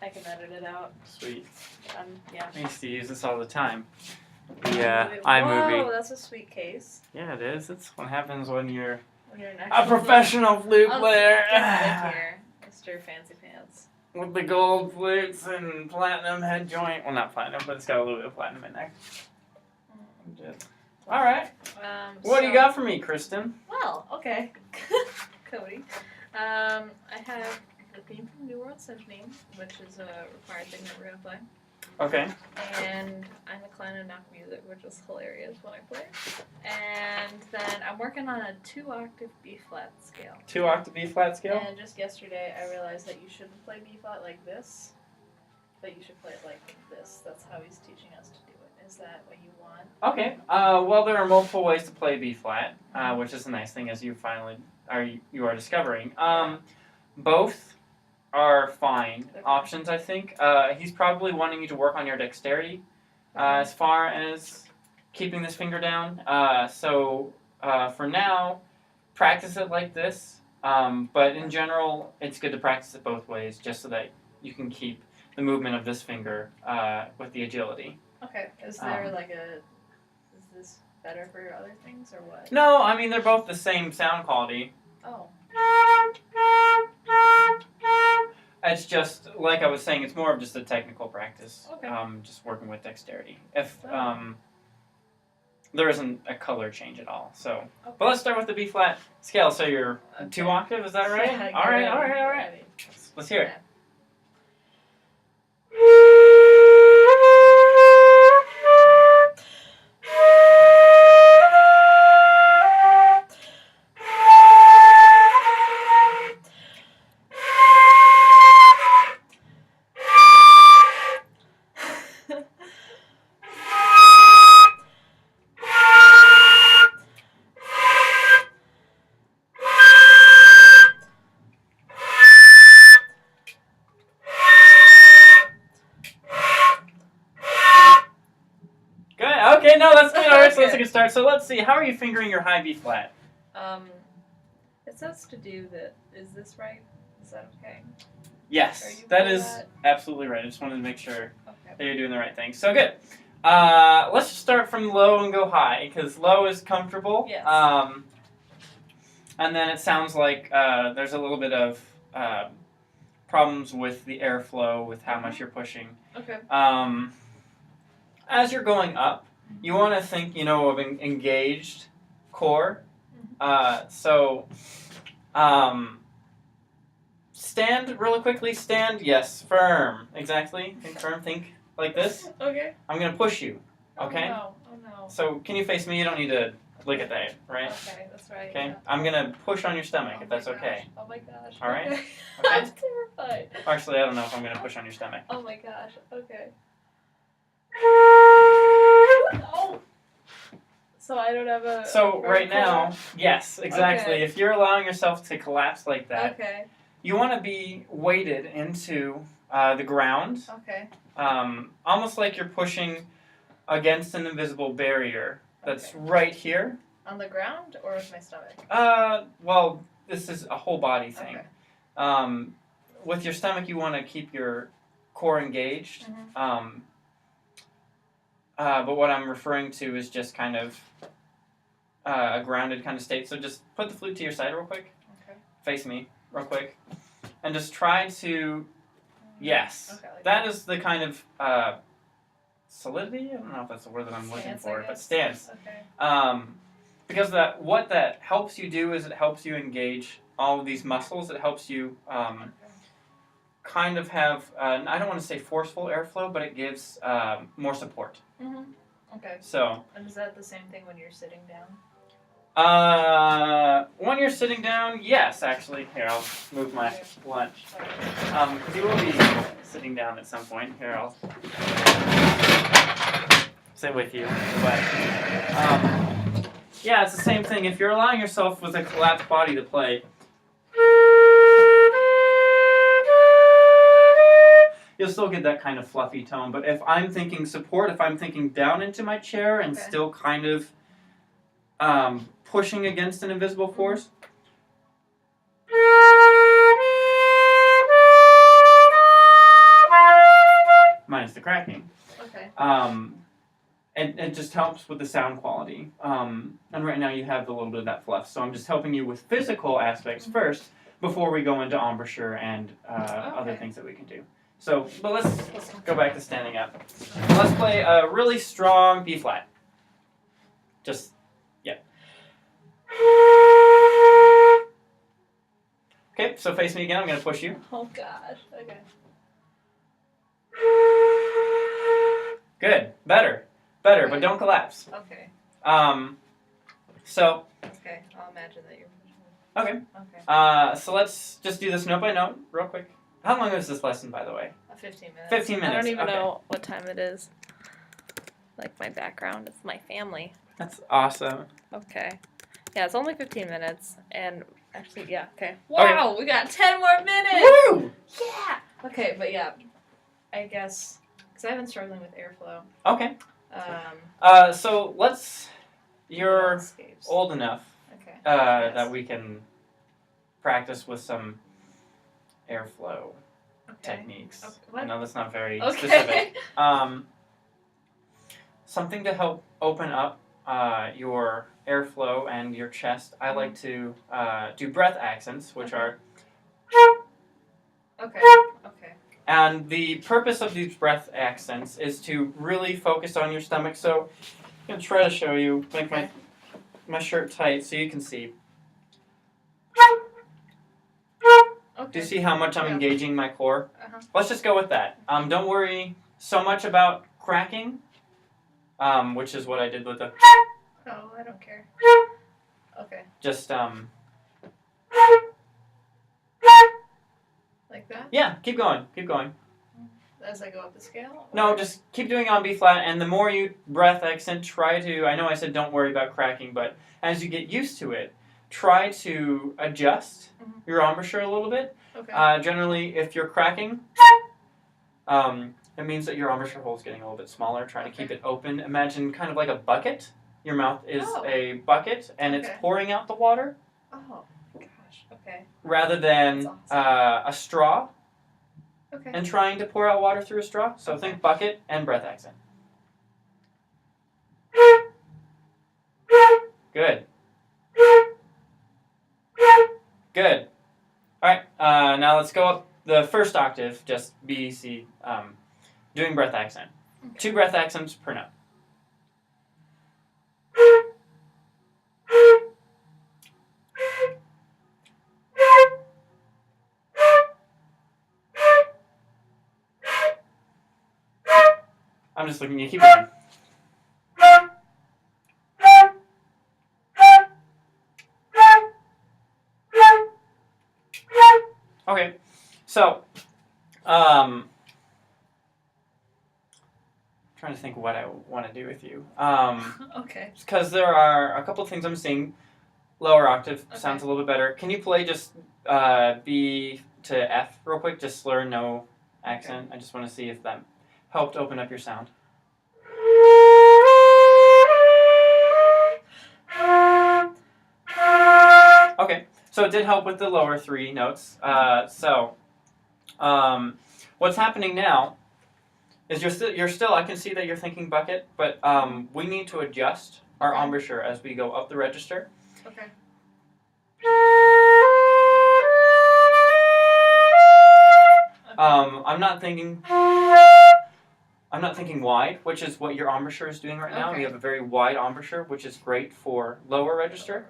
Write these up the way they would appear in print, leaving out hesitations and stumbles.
I can edit it out. Sweet. Yeah. I used to use this all the time. Yeah, iMovie. Whoa, that's a sweet case. Yeah, it is. It's what happens when you're an a professional flute player. Get here, Mr. Fancy Pants. With the gold flutes and platinum head joint. Well, not platinum, but it's got a little bit of platinum in there. All right. What do you got for me, Kristen? Well, okay. Cody. I have the theme from New World Symphony, which is a required thing that we're going to play. Okay. And I'm inclined to knock music, which is hilarious when I play. And then I'm working on a 2-octave B-flat scale. 2-octave B-flat scale? And just yesterday I realized that you shouldn't play B-flat like this, but you should play it like this. That's how he's teaching us to do it. Is that what you want? Okay. Well, there are multiple ways to play B-flat, which is a nice thing as you you are discovering. Both are fine options, I think. He's probably wanting you to work on your dexterity as far as keeping this finger down. So for now, practice it like this. But in general, it's good to practice it both ways just so that you can keep the movement of this finger with the agility. Okay. Is there is this better for other things or what? No, I mean, they're both the same sound quality. Oh. It's just, like I was saying, it's more of just a technical practice. Okay. Just working with dexterity. If there isn't a color change at all. So, okay. But let's start with the B-flat scale. So you're 2-octave, is that right? Yeah, all right. Let's hear it. Okay, no, that's good. All right, so that's a good start. So let's see. How are you fingering your high B flat? It says to do that. Is this right? Is that okay? Yes, that is absolutely right. I just wanted to make sure that you're doing the right thing. So good. Let's just start from low and go high, because low is comfortable. Yes. And then it sounds like there's a little bit of problems with the airflow, with how much you're pushing. Okay. As you're going up, you want to think, of an engaged core. Stand really quickly. Stand, yes, firm. Exactly. Think firm. Think like this. Okay. I'm going to push you. Okay? Oh no. So can you face me? You don't need to look at that, right? Okay, that's right. Okay? Yeah. I'm going to push on your stomach if that's okay. Oh my gosh. All right? Okay. Okay? I'm terrified. Actually, I don't know if I'm going to push on your stomach. Oh my gosh. Okay. Oh. So I don't have a... So right now, yes, exactly. Okay. If you're allowing yourself to collapse like that, Okay. you want to be weighted into the ground, Okay. almost like you're pushing against an invisible barrier that's right here. On the ground or with my stomach? Well, this is a whole body thing. Okay. With your stomach, you want to keep your core engaged. Mm-hmm. But what I'm referring to is just kind of a grounded kind of state. So just put the flute to your side real quick. Okay. Face me real quick. And just try to, yes. Okay, like that is the kind of solidity? I don't know if that's the word that I'm looking for, but stance. Okay. Because what that helps you do is it helps you engage all of these muscles. It helps you kind of have, I don't want to say forceful airflow, but it gives more support. Mm-hmm. Okay. So. And is that the same thing when you're sitting down? When you're sitting down, yes, actually. Here, I'll move my lunch. Because you will be sitting down at some point. Here, I'll sit with you. But, yeah, it's the same thing. If you're allowing yourself with a collapsed body to play, you'll still get that kind of fluffy tone. But if I'm thinking support, if I'm thinking down into my chair and still kind of pushing against an invisible force, cracking. Okay. And it just helps with the sound quality. And right now you have a little bit of that fluff. So I'm just helping you with physical aspects first before we go into embouchure and other things that we can do. So, but let's go back to standing up. Let's play a really strong B flat. Just, yeah. Okay, so face me again. I'm going to push you. Oh gosh. Okay. Good. Better, Okay. but don't collapse. Okay. So. Okay, I'll imagine that you're. Okay. Okay. So let's just do this note by note, real quick. How long is this lesson, by the way? 15 minutes. 15 minutes. I don't even okay. know what time it is. Like my background, it's my family. That's awesome. Okay. Yeah, it's only 15 minutes, and actually, yeah, okay. Wow, we got 10 more minutes! Woo! Yeah! Okay, but yeah, I guess, because I've been struggling with airflow. Okay. So let's, you're landscapes. old enough Okay. that we can practice with some airflow techniques. Okay. What? I know that's not very Okay. specific. Something to help open up your airflow and your chest. I like to do breath accents, which are. Okay. Okay. And the purpose of these breath accents is to really focus on your stomach. So I'm going to try to show you, make my shirt tight so you can see. Okay. Do you see how much I'm engaging my core? Uh-huh. Let's just go with that. Don't worry so much about cracking, which is what I did with the. Oh, I don't care. Okay. Just Like that? Yeah, keep going. As I go up the scale? No, just keep doing on B flat, and the more you breath accent, try to. I know I said don't worry about cracking, but as you get used to it, try to adjust your embouchure a little bit. Okay. Generally, if you're cracking, it means that your embouchure hole is getting a little bit smaller. Try to keep it open. Imagine kind of like a bucket. Your mouth is a bucket, and it's pouring out the water. Oh, gosh. Okay. Rather than a straw. Okay. And trying to pour out water through a straw. So think bucket and breath accent. Good. Good. All right. Now let's go up the first octave, just B, C, doing breath accent. Okay. 2 breath accents per note. I'm just looking at you. Keep going. Okay, so, trying to think what I want to do with you. Okay. Because there are a couple of things I'm seeing. Lower octave sounds a little bit better. Can you play just B to F real quick? Just slur, no accent. I just want to see if that helped open up your sound. Okay, so it did help with the lower 3 notes. What's happening now is you're still. I can see that you're thinking bucket, but we need to adjust our embouchure as we go up the register. Okay. I'm not thinking wide, which is what your embouchure is doing right now. Okay. You have a very wide embouchure, which is great for lower register.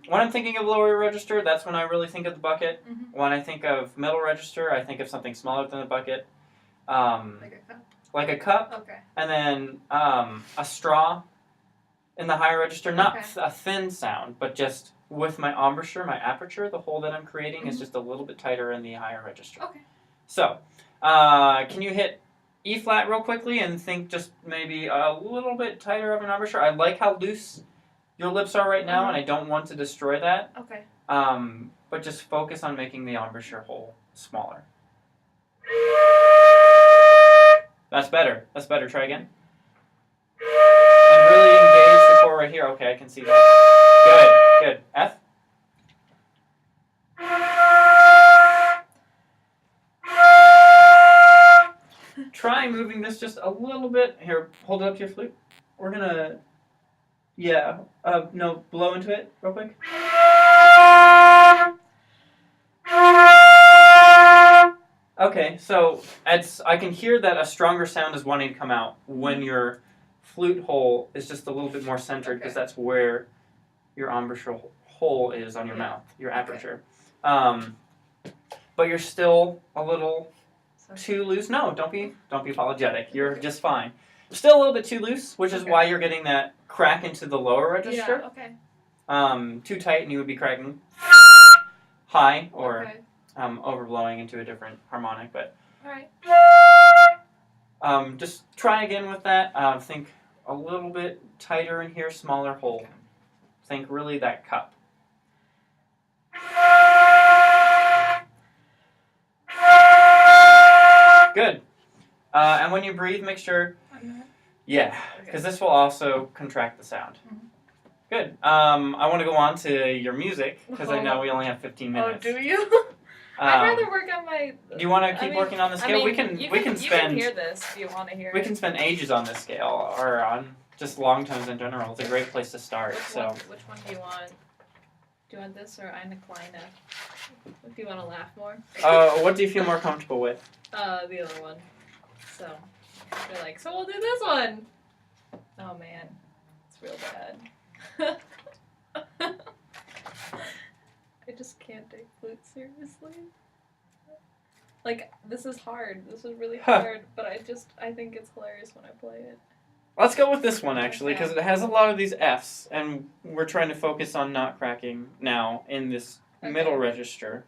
When I'm thinking of lower register, that's when I really think of the bucket. Mm-hmm. When I think of middle register, I think of something smaller than a bucket. Like a cup? Like a cup. Okay. And then a straw in the higher register. Not a thin sound, but just with my embouchure, my aperture, the hole that I'm creating is just a little bit tighter in the higher register. Okay. So, can you hit E flat real quickly and think just maybe a little bit tighter of an embouchure? I like how loose your lips are right now, and I don't want to destroy that. Okay. But just focus on making the embouchure hole smaller. That's better. Try again. And really engage the core right here. Okay, I can see that. Good. F. try moving this just a little bit. Here, hold it up to your flute. We're gonna, yeah, no, blow into it real quick. Okay, so I can hear that a stronger sound is wanting to come out when your flute hole is just a little bit more centered because that's where your embouchure hole is on your mouth, your aperture. But you're still a little too loose. No, don't be apologetic. You're just fine. Still a little bit too loose, which is why you're getting that crack into the lower register. Yeah, okay. Too tight and you would be cracking high or overblowing into a different harmonic. But Alright. just try again with that. Think a little bit tighter in here, smaller hole. Okay. Think really that cup. Good. And when you breathe, make sure. Yeah, because this will also contract the sound. Good. I want to go on to your music because I know we only have 15 minutes. Oh, do you? I'd rather work on my. Do you want to keep working on the scale? I mean, we can spend. You can hear this if you want to hear it. We can spend ages on this scale or on just long tones in general. It's a great place to start. Which one do you want? Do you want this or Eine Kleine? If you want to laugh more. What do you feel more comfortable with? The other one. So you're like, so we'll do this one. Oh man, it's real bad. I just can't take flute seriously. Like, this is hard. This is really hard, but I think it's hilarious when I play it. Let's go with this one, actually, because it has a lot of these Fs, and we're trying to focus on not cracking now in this middle register,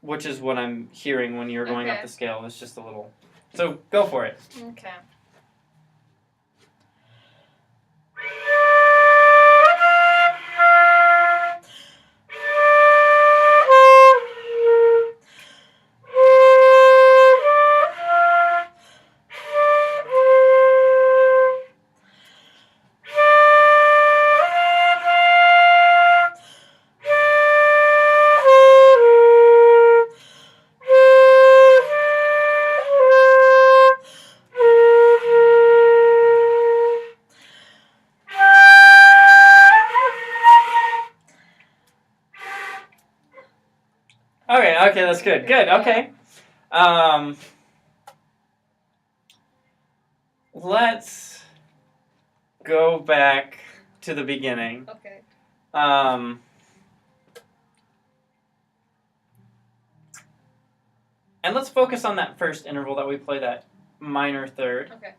which is what I'm hearing when you're going up the scale. It's just a little... So, go for it. Okay. Okay, that's good. Good, okay. Let's go back to the beginning. Okay. And let's focus on that first interval that we play, that minor third. Okay.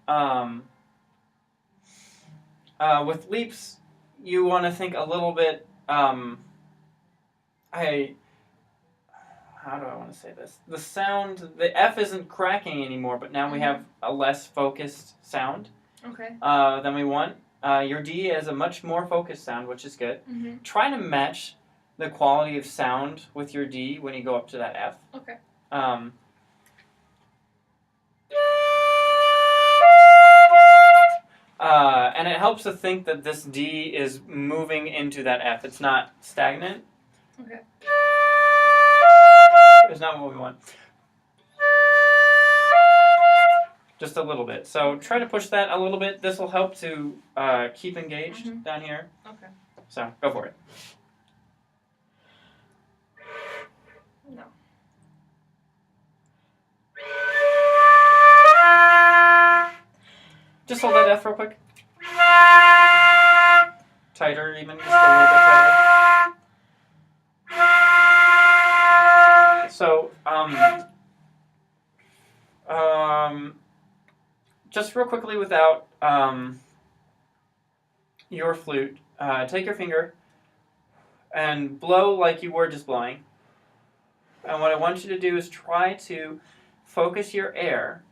With leaps, you want to think a little bit, how do I want to say this? The sound, the F isn't cracking anymore, but now we have a less focused sound than we want. Your D is a much more focused sound, which is good. Try to match the quality of sound with your D when you go up to that F. Okay. And it helps to think that this D is moving into that F. It's not stagnant. Okay. It's not what we want. Just a little bit. So try to push that a little bit. This will help to keep engaged down here. Okay. So go for it. No. Just hold that F real quick. Tighter even, just a little bit tighter. So, just real quickly without your flute, take your finger and blow like you were just blowing. And what I want you to do is try to focus your air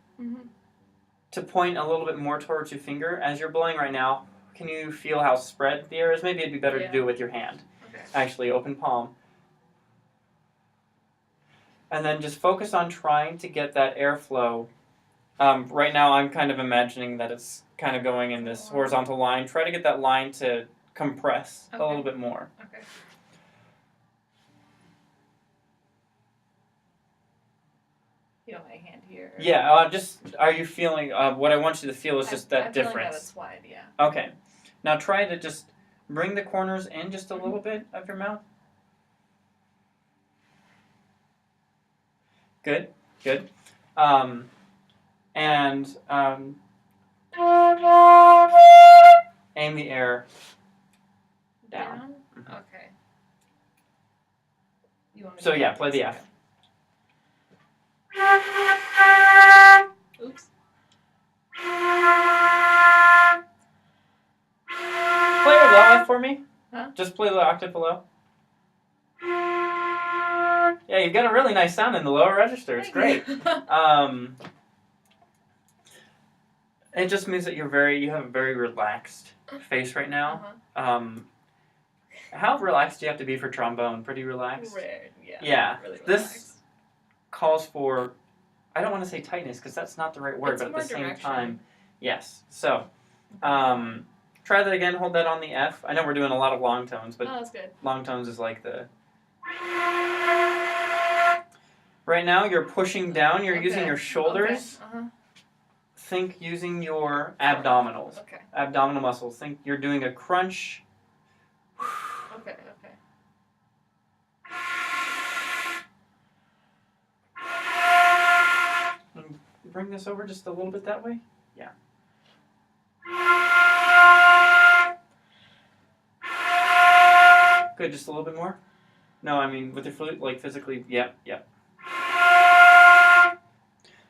to point a little bit more towards your finger. As you're blowing right now, can you feel how spread the air is? Maybe it'd be better to do it with your hand. Okay. Actually, open palm. And then just focus on trying to get that airflow. Right now, I'm kind of imagining that it's kind of going in this horizontal line. Try to get that line to compress a little bit more. Okay. You know my hand here. Yeah, just are you feeling? What I want you to feel is just that I'm feeling that difference. it's wide, yeah. Okay, now try to just bring the corners in just a little bit of your mouth. Good, good. And aim the air down. Mhm. Okay. You want me So to yeah, play the F. Oops. Play a low F for me. Huh? Just play the octave below. Yeah, you've got a really nice sound in the lower register. It's great. It just means that you have a very relaxed face right now. How relaxed do you have to be for trombone? Pretty relaxed? Rare, yeah. Yeah. Really This relaxed. calls for, I don't want to say tightness because that's not the right word, It's but at the more same direction. time, yes. So, try that again. Hold that on the F. I know we're doing a lot of long tones, but Oh, that's good. long tones is like the... Right now, you're pushing down. You're using your shoulders. Okay. Think using your abdominals. Okay. Abdominal muscles. Think you're doing a crunch. Okay. And bring this over just a little bit that way. Yeah. Good. Just a little bit more. No, I mean with your flute, like physically. Yep.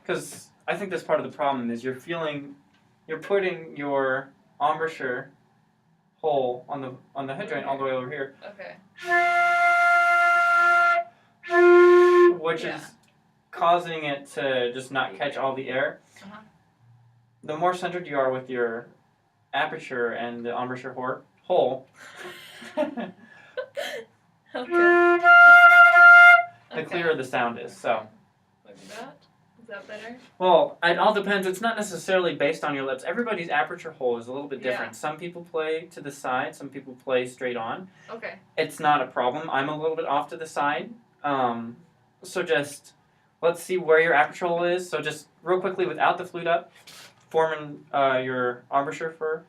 Because I think that's part of the problem is you're putting your embouchure hole on the head joint all the way over here. Okay. Which is causing it to just not catch all the air. The more centered you are with your aperture and the embouchure hole, Okay. the clearer the sound is. So. Like that? Is that better? Well, it all depends. It's not necessarily based on your lips. Everybody's aperture hole is a little bit different. Yeah. Some people play to the side. Some people play straight on. Okay. It's not a problem. I'm a little bit off to the side. So just let's see where your aperture hole is. So just real quickly without the flute up, forming your embouchure for.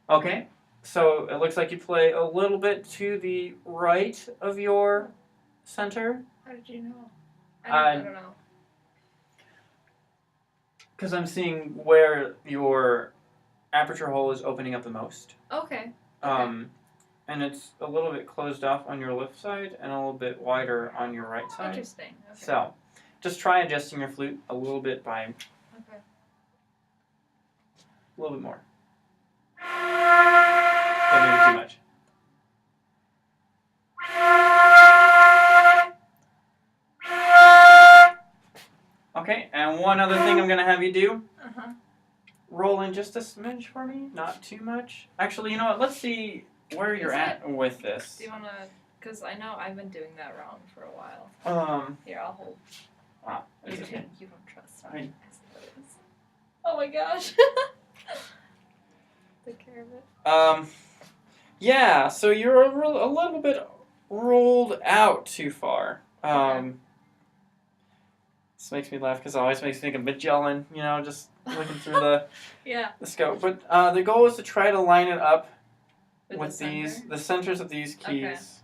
Okay. So it looks like you play a little bit to the right of your center. How did you know? I don't know. Because I'm seeing where your aperture hole is opening up the most. Okay. And it's a little bit closed off on your left side and a little bit wider on your right side. Interesting. Okay. So, just try adjusting your flute a little bit by a little bit more. Okay, maybe too much. Okay, and one other thing I'm going to have you do. Roll in just a smidge for me, not too much. Actually, you know what? Let's see where you're at with this. Do you want to... Because I know I've been doing that wrong for a while. Here, I'll hold. Wow. It's You okay. don't trust me. I- I see what it is. Oh my gosh. Take care of it. Yeah, so you're a little bit rolled out too far. This makes me laugh because it always makes me think of Magellan, you know, just looking through the scope. But the goal is to try to line it up with the centers of these keys.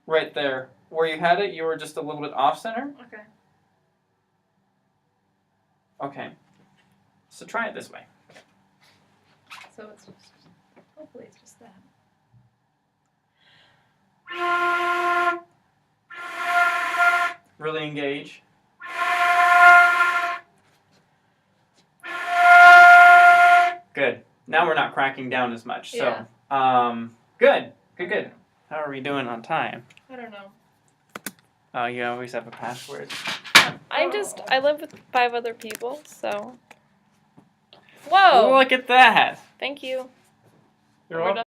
Right there. Where you had it, you were just a little bit off center. Okay. Okay. So try it this way. So it's just... Hopefully it's just that. Really engage. Good. Now we're not cracking down as much. So, good. How are we doing on time? I don't know. Oh, you always have a password. I live with 5 other people, so. Whoa! Look at that. Thank you. You're welcome.